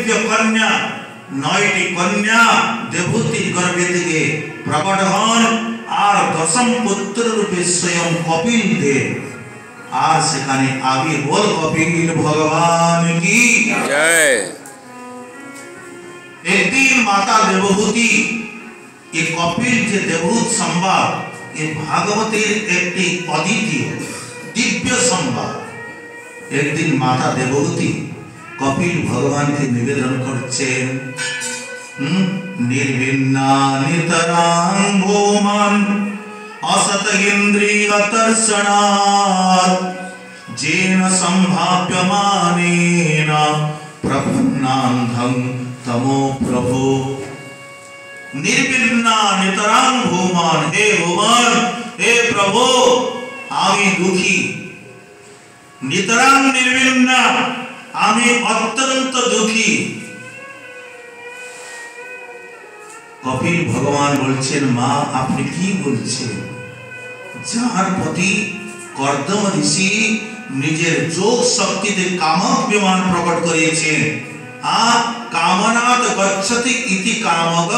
দিব্য কন্যা 9টি কন্যা দেবহূতির গর্ভে থেকে প্রকট হন আর দশম পুত্র রূপে স্বয়ং কপিল দেব আর সেখানে আবির্ভাব কপিল ভগবান কি জয়। একদিন মাতা দেবহূতি ये कपिल जे देवहूत संवाद ये भागवतेर एकटी अद्वितीय दिव्य संवाद। एक दिन माता देवहूति कपिल भगवान के निवेदन करছেন निर्विन्ना नितरां भूमन् असत इंद्रिय दर्शनात् जेन संभाव्यमानेन प्रपन्नान्धं तमो प्रभु। निर्विन्ना नितरां भूमन् हे भगवान हे प्रभु आमी दुखी नितरां निर्विन्ना आमी अत्यंत दुखी। कपिल भगवान बोलছেন মা আপনি কি বলছেন যার প্রতি কর্দম ঋষি নিজের যোগ শক্তিতে কামক বিমান প্রকট করেছেন আর কামনাত গচ্ছতি ইতি কামক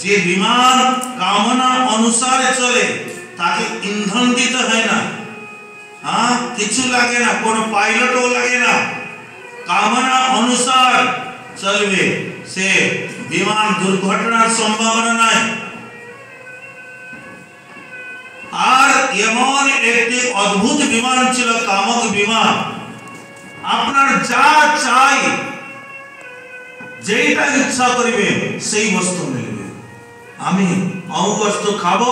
যে বিমান কামনা অনুসারে চলে তাকে ইন্ধন দিতে হয় না কিছু লাগে না কোনো পাইলটও লাগে না কামনা অনুসার চলবে সে বিমান দুর্ঘটনার সম্ভাবনা নাই। আর এমন একটি অদ্ভুত বিমান ছিল কামক বিমান আপনার যা চাই যেটা ইচ্ছা করবে সেই বস্তু মিলবে। আমি অমুক বস্তু খাবো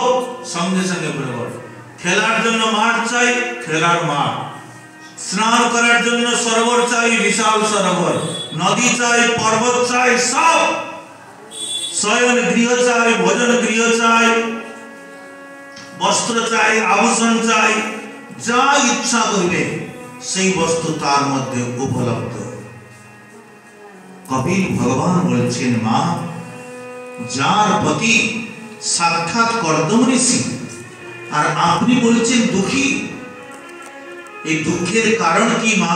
সঙ্গে সঙ্গে বেরোবো খেলার জন্য মাঠ চাই খেলার মাঠ স্নান করার জন্য সরোবর চাই বিশাল সরোবর নদী চাই পর্বত চাই সব শয়ন গৃহ চাই ভোজন গৃহ চাই বস্ত্র চাই আভূষণ চাই যা ইচ্ছা করবে সেই বস্তু তার মধ্যে উপলব্ধ। কপিল ভগবান বলছেন মা যার প্রতি সাক্ষাৎ কর্দম ঋষি আর আপনি বলছেন দুঃখী এই দুঃখের কারণ কি মা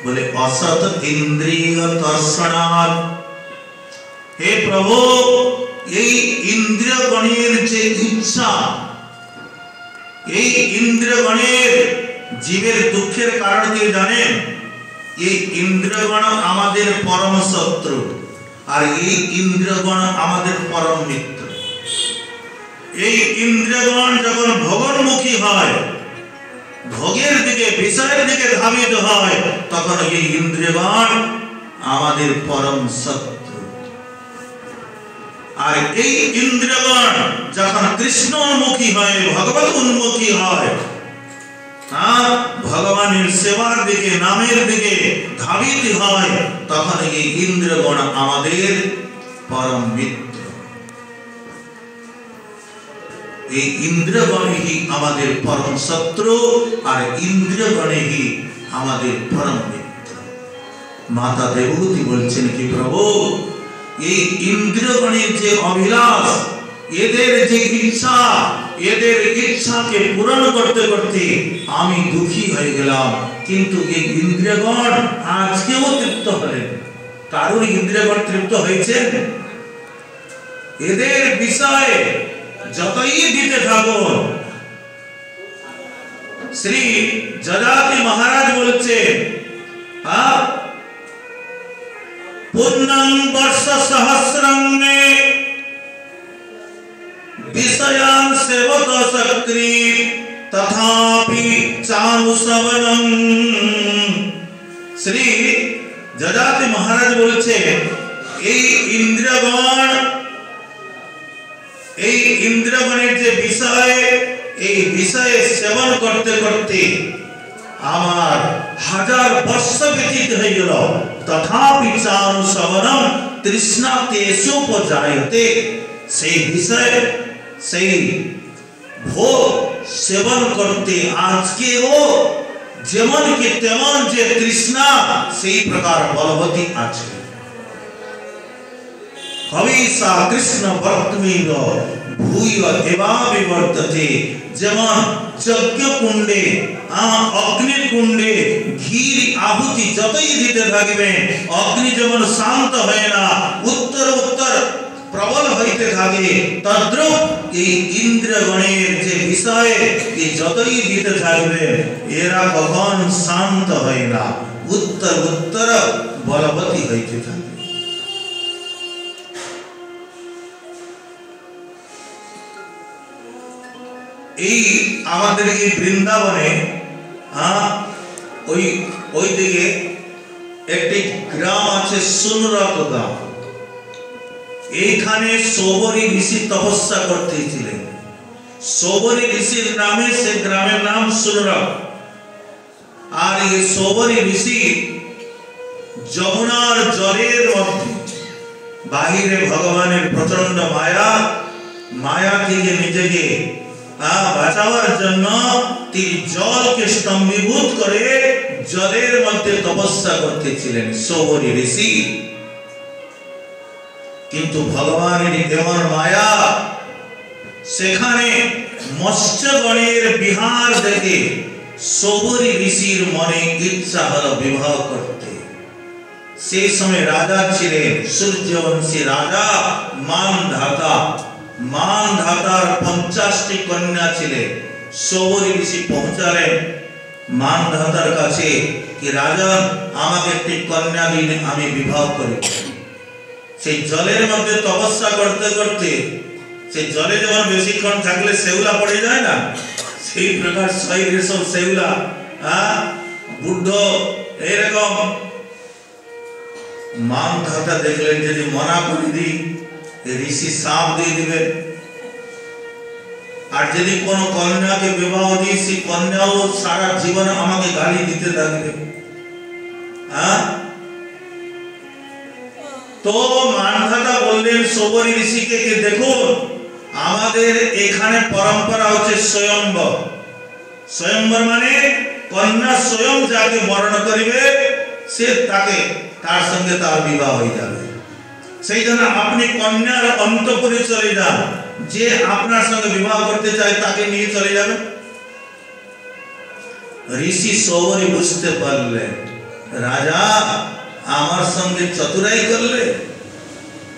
বলে অসৎ ইন্দ্রিয় দর্শনাৎ। হে প্রভু এই ইন্দ্রিয়গণের যে ইচ্ছা এই ইন্দ্রিয়গণের জীবের দুঃখের কারণ কি জানেন এই ইন্দ্রিয়গণ আমাদের পরম শত্রু আর এই ইন্দ্রিয়গণ আমাদের পরম মিত্র। এই ইন্দ্রিয়গণ যখন ভোগোন্মুখী হয় ভোগের দিকে বিষয়ের দিকে ধাবিত হয় তখন এই ইন্দ্রিয়গণ আমাদের পরম শত্রু। আর এই ইন্দ্রিয়গণ যখন কৃষ্ণ উন্মুখী হয় ভগবত উন্মুখী হয় ভগবানের সেবার দিকে নামের দিকে ধাবিত হয় তখন এই ইন্দ্রিয়গণ আমাদের পরম মিত্র। এই ইন্দ্রিয়গণই আমাদের পরম শত্রু আর ইন্দ্রিয়গণই আমাদের পরম মিত্র। মাতা দেবহূতি বলছেন কি প্রভু এই ইন্দ্রিয়গণের যে অভিলাষ এদের যে ইচ্ছা এদের ইচ্ছাকে পূরণ করতে করতে আমি দুঃখী হয়ে গেলাম কিন্তু এই ইন্দ্রিয়গণ আজকেও তৃপ্ত হলেন। কারোর ইন্দ্রিয়গণ তৃপ্ত হয়েছে এদের বিষয়ে যতই দিতে থাকুন। শ্রী যযাতি মহারাজ বলছেন পুণ্যং বর্ষ সহস্রং মে বিষয়ান সেবত সক্রি তথাপি চানুশ্রবণং। শ্রী যযাতি মহারাজ বলছেন এই ইন্দ্রিয়গণের যে বিষয় এই বিষয়ে সেবন করতে করতে আমার 1000 বর্ষ ব্যতীত হয়ে গেল তথাপি চানুশ্রবণং তৃষ্ণা তেষুপজায়তে। সেই বিষয় সেই ভোগ সেবন করতে আজকেও যেমন কি তেমন যে তৃষ্ণা সেই প্রকার বলবতী আছে। হবিষা কৃষ্ণ বর্তমেন ভূয় এবা বিবর্ততে। যেমন যজ্ঞ কুণ্ডে অগ্নির কুণ্ডে ঘির আহুতি যতই দিতে থাকবেন অগ্নি যেমন শান্ত হয় না, উত্তর উত্তর প্রবল হইতে থাকে, তদ্রূপ এই ইন্দ্রগণের যে বিষয়ে যতই দিতে থাকবেন এরা কখন শান্ত হয় না, উত্তর উত্তর বলবতী হইতে থাকে। এই আমাদের এই বৃন্দাবনে ওই দিকে একটি গ্রাম আছে সুনরক গ্রাম। এইখানে সবরী ঋষি তপস্যা করতেছিলেন। সবরী ঋষির নামে সে গ্রামের নাম সুনরক। আর এই সবরী ঋষি যমুনার জলের মধ্যে বাহিরে ভগবানের প্রচন্ড মায়া থেকে নিজেকে বাঁচাবার জন্য তিনি জলকে স্তম্ভীভূত করে জলের মধ্যে তপস্যা করতেছিলেন সবরী ঋষি। কিন্তু ভগবানের এমন মায়া, সেখানে মৎস্যগণের বিহার দেখে সবরী ঋষির মনে ইচ্ছা হলো বিবাহ করতে। সেই সময় রাজা ছিলেন সূর্যবংশী রাজা মানধাতা। মানধাতার 50টি কন্যা ছিলেন। সবরী ঋষি পৌঁছালেন মানধাতার কাছে কি রাজা আমাকে একটি কন্যা দিন, আমি বিবাহ করি। সেই জলের মধ্যে তপস্যা করতে করতে সেই জলে যেমন বেশিক্ষণ থাকলে শেউলা পড়ে যায় না, সেই প্রকার শরীরের সব শেউলা বুদ্ধ এইরকম। মানধাতা দেখলেন যদি মনা করে দিই ঋষি সাপ দিয়ে দিবেন, আর যদি কোন কন্যাকে বিবাহ দিই সেই কন্যাও সারা জীবন আমাকে গালি দিতে থাকবে। তো মানধাতা বললেন সবরী ঋষিকে যে দেখুন আমাদের এখানে পরম্পরা হচ্ছে স্বয়ম্বর। স্বয়ম্বর মানে কন্যা স্বয়ং যাকে বরণ করিবে সে তার সঙ্গে তার বিবাহ হয়ে যাবে। সেই জন্য আপনি কন্যার অন্তঃপুরে চলে যান, যে আপনার সঙ্গে বিবাহ করতে চায় তাকে নিয়ে চলে যাবেন। ঋষি সবরী বুঝতে পারলেন রাজা আমার সঙ্গে চতুরাই করলে,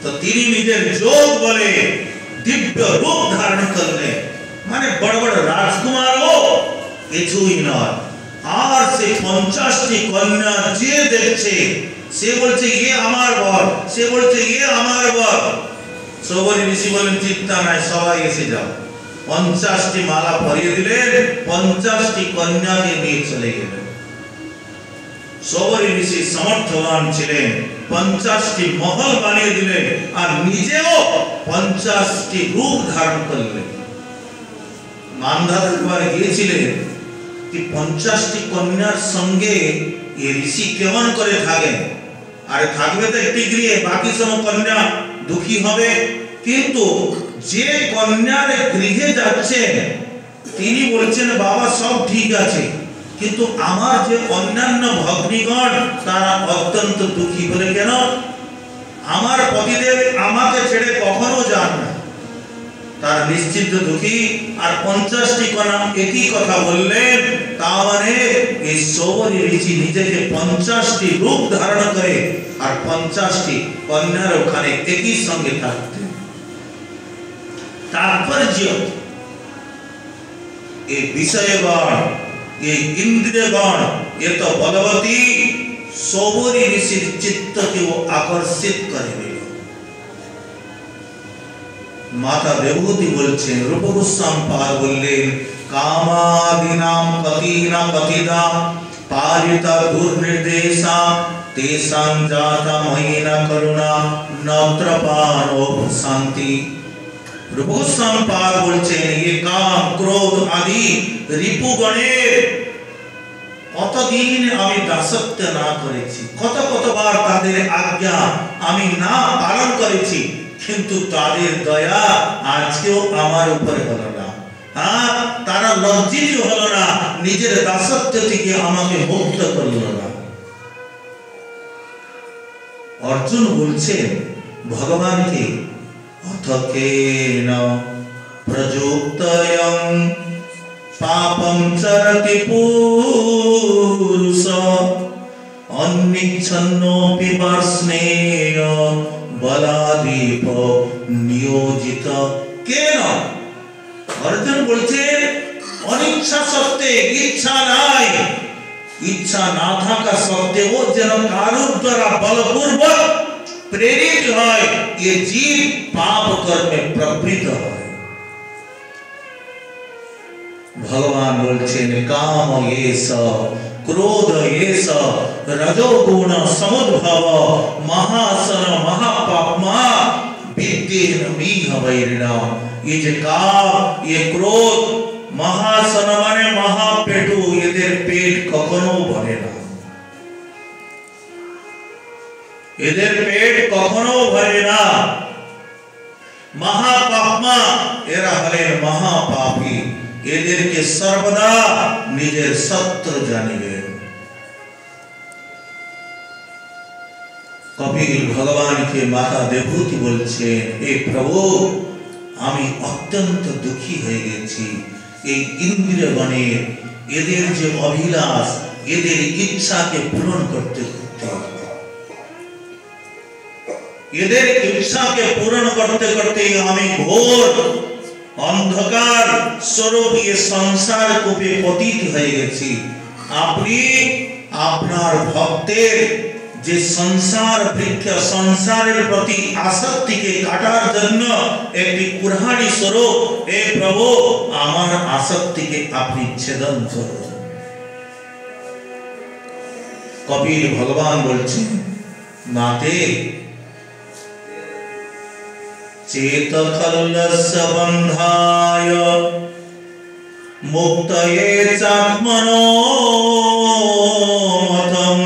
তো তিনি নিজের যোগ বলে দিব্য রূপ ধারণ করলেন। মানে বড় বড় রাজকুমারও কিছুই নয়। আর সেই 50টি কন্যা যে দেখছে সে বলছে ইয়ে আমার বর, সে বলছে ইয়ে আমার বর। সবরী ঋষি বলেন চিন্তা নাই, সবাই এসে যাও। 50টি মালা পরিয়ে দিলেন, 50টি কন্যাকে নিয়ে চলে গেলেন। সবরী ঋষি সমর্থবান ছিলেন, 50টি মহল বানিয়ে দিলেন আর নিজেও 50টি রূপ ধারণ করলেন। মানধাতা একবার গিয়েছিলেন কি 50টি কন্যার সঙ্গে এই ঋষি কেমন করে থাকেন। আর থাকবে তো একটি গৃহে, বাকি সব কন্যা দুঃখী হবে। কিন্তু যে কন্যার গৃহে যাচ্ছেন তিনি বলছেন বাবা সব ঠিক আছে, কিন্তু আমার যে অন্যান্য ভগ্নীগণ তারা অত্যন্ত দুঃখী। বলে কেন? আমার পতিদেব আমাকে ছেড়ে কখনো যান না, তার নিশ্চিত দুঃখী। আর 50টি কন্যা একই কথা বললেন, তা মানে এই সবরী ঋষি নিজেকে 50টি রূপ ধারণ করে আর 50টি কন্যার ওখানে একই সঙ্গে থাকতেন। তাৎপর্য এই বিষয়গণ, এই ইন্দ্রিয়গণ এত বলবতী সবরী ঋষির চিত্তকেও আকর্ষিত করে দিল। মাতা দেবহূতি বলছেন, রূপ গোস্বামী পাদ বললেন কামাদিনাম পতিনা পতিদা পারিতা দুর্নির্দেশা তেষাং জাতা মহিনা করুণা নত্রপানো শান্তি। রূপ গোস্বামী পাদ বলছেন এই কাম ক্রোধ আদি রিপুগণের কতদিন আমি দাসত্ব না করেছি, কতবার তাদের আজ্ঞা আমি না পালন করেছি, কিন্তু তাদের দয়া আজকেও আমার উপরে হলো না। তারা লজ্জিত হলো না, নিজের দাসত্ব থেকে আমাকে মুক্ত করলো না। অর্জুন বলছেন ভগবানকে অথকেন প্রযুক্তয়ং पापं चरति पुरुष अन्निच्छन्नोऽपि वार्ष्णेय बलादीप नियोजित केन। अर्जुन बोलছেন অনিচ্ছা সত্ত্বে, ইচ্ছা নাই, ইচ্ছা না থাকা সত্ত্বেও যেন কারোর দ্বারা বলপূর্বক প্রেরিত হয় ये जीव पाप कर्मे प्रवृत्त হয়। भगवान बोलছেন काम एष क्रोध एष रजोगुण समुद्भव महासन महापापमा विद्येन मीह वैरिणा। ये जे काम, ये क्रोध, महासन माने महापेटु, এদের পেট কখনো ভরে না, এদের পেট কখনো ভরে না। महापापमा এরা হলেন মহাপাপী, এদেরকে সর্বদা নিজের শত্রু জানিবেন। কপিল ভগবানকে মাতা দেবহূতি বলছেন, হে প্রভু আমি অত্যন্ত দুঃখী হয়ে গেছি। এই ইন্দ্রিয়গণের এদের যে অভিলাষ, এদের ইচ্ছাকে পূরণ করতে করতে, এদের ইচ্ছাকে পূরণ করতে করতে আমি ঘোর অন্ধকার স্বরূপ ये সংসার কূপে পতিত হয়ে গেছি। আপনি আপনার ভক্তের যে সংসার বৃক্ষ, সংসারের প্রতি আসক্তিকে কাটার জন্য একটি কুরহানি স্বরূপ, হে প্রভু আমার আসক্তিকে আপনি ছেদন করুন। কপিল ভগবান বলছেন, মাতে चेतखल्लस्य बन्धाय मुक्तये चात्मनो मतम्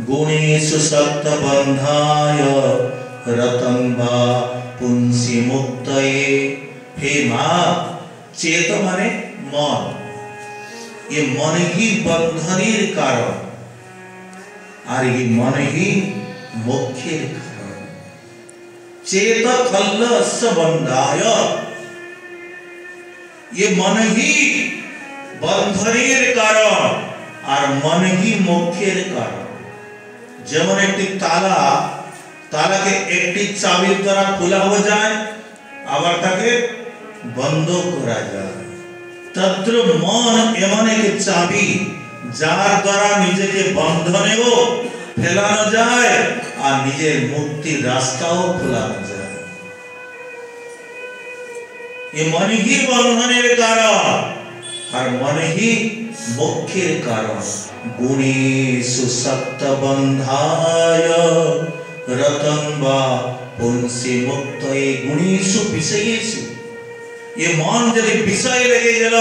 गुणेषु सक्तबन्धाय रतं वा पुंसि मुक्तये। हे मां, चेत माने मन, ये मन ही बंधनेर कारण और ये मन ही मोक्षेर कारण। चेत खल्लस्य बन्धाय, ये मन ही बंधनेर कारण और मन ही मोक्षेर कारण। যেমন একটি তালা, তালাকে একটি চাবির দ্বারা খোলা হয়ে যায়, আবার তাকে বন্ধ করা যায়। তদ্রূপ মন এমন এক চাবি যার দ্বারা নিজেকে বন্ধনেও ফেলানো যায় আর নিজের মুক্তির রাস্তাও খোলানো যায়। ये मन ही बंधनेर कारण और मन ही मोक्षेर कारण। गुणेषु सक्तबन्धाय रतं वा पुंसि मुक्तये। गुणेषु विषयेषु, ये मन यदि विषय लगे गেল,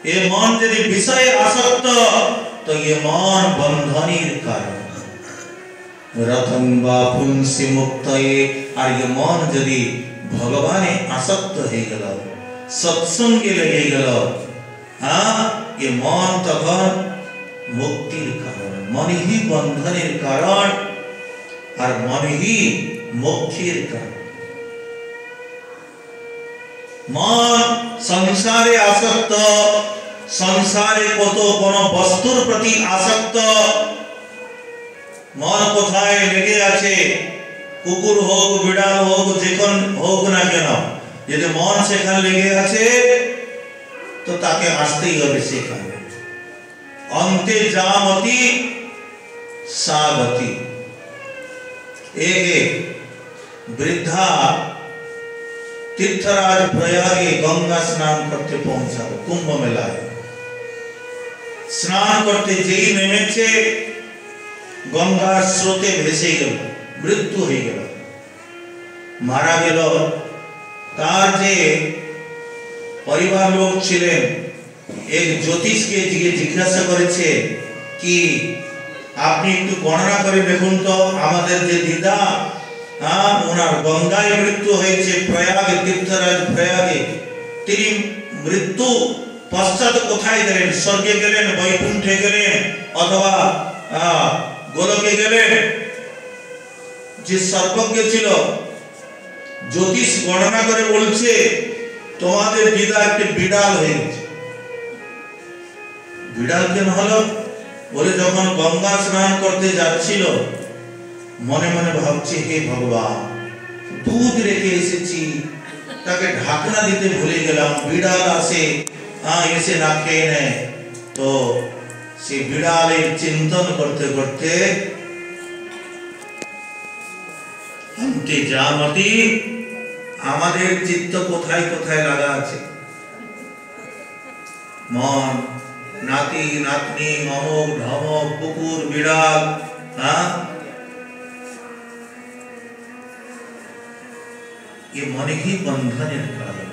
ये मन यदि विषय आसक्त तो ये मन बंधनेर कारण। रतं वा पुंसि मुक्तये, और ये मन यदि भगवाने आसक्त হয়ে গেল, सत्संगे लगे গেল, हाँ ये मन तখন मुक्तिर कारण। मन ही बंधनेर कारण और मन ही मोक्षेर कारण। मन संसारे आसक्त, संसारे कत कोनो बस्तुर प्रति आसक्त। मन कोथाय लेगे आछे, कुकुर होक बिड़ाल होक जेकोन होक ना केन, यदि मन सेखाने लेगे आछे तो ताके आसतेई होबे सेखाने। अंते जामति सागति। एक वृद्धा तीर्थराज प्रयागे गंगा स्नान करते पहुंचा, कुंभ मेलाय स्नान करते जेई नेमेছে गंगा स्रोते ভেসে গেল, মৃত্যু হয়ে গেল, মারা গেল। তার যে পরিবার লোক ছিলেন एक ज्योतिष के जिज्ञासा करेছে कि আপনি একটু গণনা করে দেখুন তো আমাদের যে দিদা, ওনার গঙ্গায় মৃত্যু হয়েছে প্রয়াগে, तीर्थराज প্রয়াগে, তিনি মৃত্যু পশ্চাৎ কোথায় গেলেন? স্বর্গে গেলেন, বৈকুণ্ঠে গেলেন, অথবা গোলকে গেলেন? যে সর্বজ্ঞ ছিল জ্যোতিষ গণনা করে বলছে তোমাদের দিদা একটি বিড়াল হয়ে গেছে। বিড়াল কেন হলো? বলে যখন গঙ্গা স্নান করতে যাচ্ছিল মনে মনে ভাবছে, হে ভগবান, দুধ রেখে এসেছি, তাকে ঢাকনা দিতে ভুলে গেলাম, বিড়াল আসে এসে না খেয়ে নেয়। তো সে বিড়ালের চিন্তন করতে করতে অন্তে জামতি, আমাদের চিত্ত কোথায় কোথায় লাগা আছে, মন, নাতি নাতনি, অমুক ঢমক, কুকুর বিড়াল, ये मन ही बंधन कारण।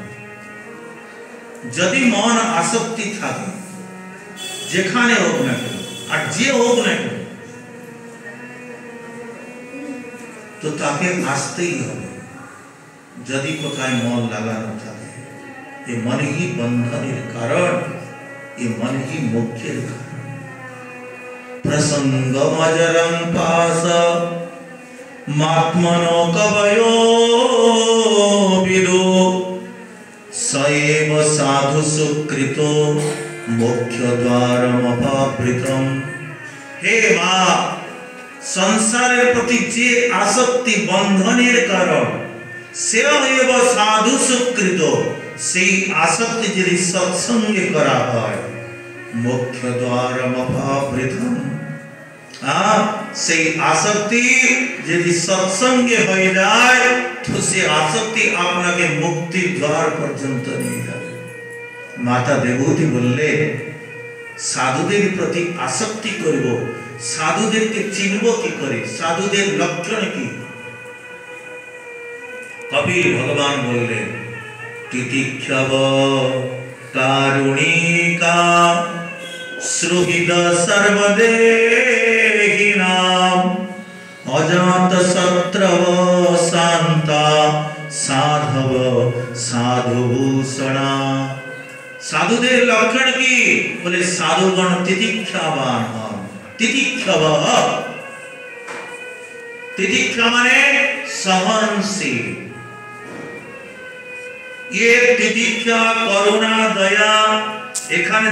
यदि मन आसक्ति থাকে যেখানে হোক না কেন আর যে হোক না কেন, তো তাকে আসতেই হবে। যদি কোথায় মন লাগানো থাকে, ये मन ही बंधনের কারণ, ये मन ही মুখ্যের কারণ। प्रसंगमजरं पास मात्मनो कवयो विदो सएव साधु सुकृतो मोक्ष द्वारमपावृतम्। हे माँ, संसारेर प्रति जे आसक्ति बंधनेर कारण सेव साधु सुकृत, সেই आसक्ति यदि सत्संगे करा হয় मोक्ष द्वारमपावृतम्, সেই আসক্তি যদি সৎসঙ্গে হয়ে যায় তো সে আসক্তি আপনাকে মুক্তির দ্বার পর্যন্ত নিয়ে যাবে। মাতা দেবতী বললে, সাধুদের প্রতি আসক্তি করব, সাধুদেরকে চিনব কি করে, সাধুদের লক্ষণ কি? কবির ভগবান বললেন, তিতিক্ষব কারুণিকা শ্রুহিদ সর্বদেহিনাম অজাত শত্রব শান্তা সাধব সাধুভূষণা। সাধুদের লক্ষণ কি? বলে সাধুগণ তিতিক্ষাবান হন। তিতিক্ষব, তিতিক্ষা মানে সহনশীল। ये तितिक्षा, करुणा, दया, এখানে